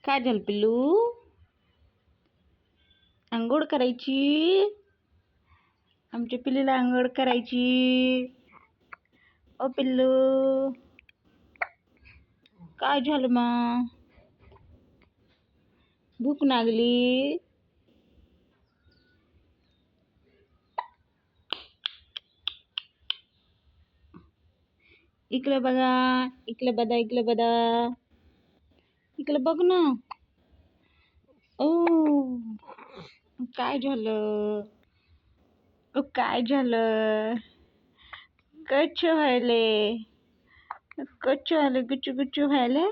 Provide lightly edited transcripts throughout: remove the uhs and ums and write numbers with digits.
काय झालं पिल्लू? अंघोळ करायची? आमच्या पिल्लीला अंघोळ करायची. ओ पिल्लू, काय झालं मग? भूक लागली? इकडे बघा, इकडे बघा, इकडे बघा, इकडे बघ ना. ओ, काय झालं? काय झालं? कच्छ व्हायले, कच्छ व्हायले, गुच्चू गुच्चू व्हायले.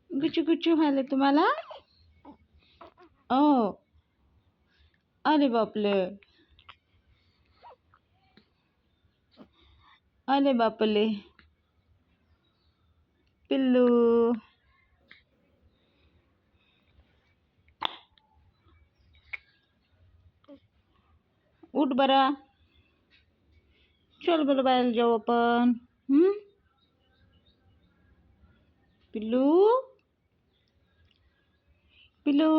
गुच्चू गुच्चू व्हायले तुम्हाला? ओ, अरे बापले, अरे बापले. पिल्लू, उठ बरा. चल बरं बाहेर जाऊ आपण. पिल्लू, पिल्लू,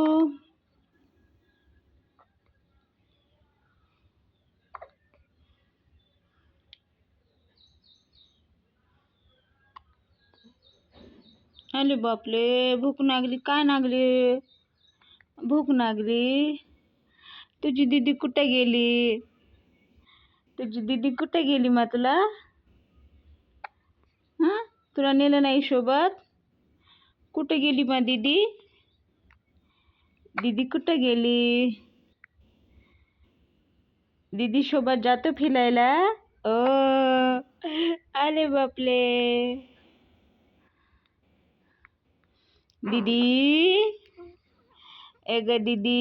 अरे बापले, भूक लागली. काय लागली? भूक लागली. तुझी दीदी कुठे गेली? तुझी दीदी कुठे गेली मग तुला? तुला नेलं नाही सोबत? कुठे गेली मग दीदी? दीदी कुठे गेली? दीदी सोबत जातो फिरायला? ओ, अरे बापले. दीदी, ए ग दीदी,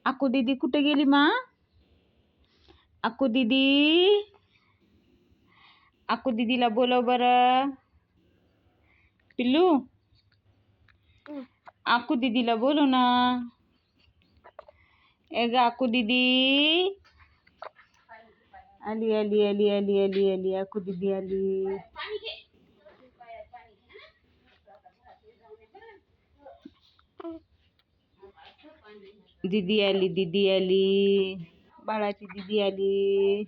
अक्कू दीदी कुठे गेली मा? अक्कू दीदी, अक्कू दीदीला बोलव बरं. पिल्लू, अक्कू दीदीला बोलव ना. ए ग अक्कू दीदी, आली आली आली आली आली आली अक्कू दीदी आली. दीदी आली, दीदी आली, बाळाची दीदी आली.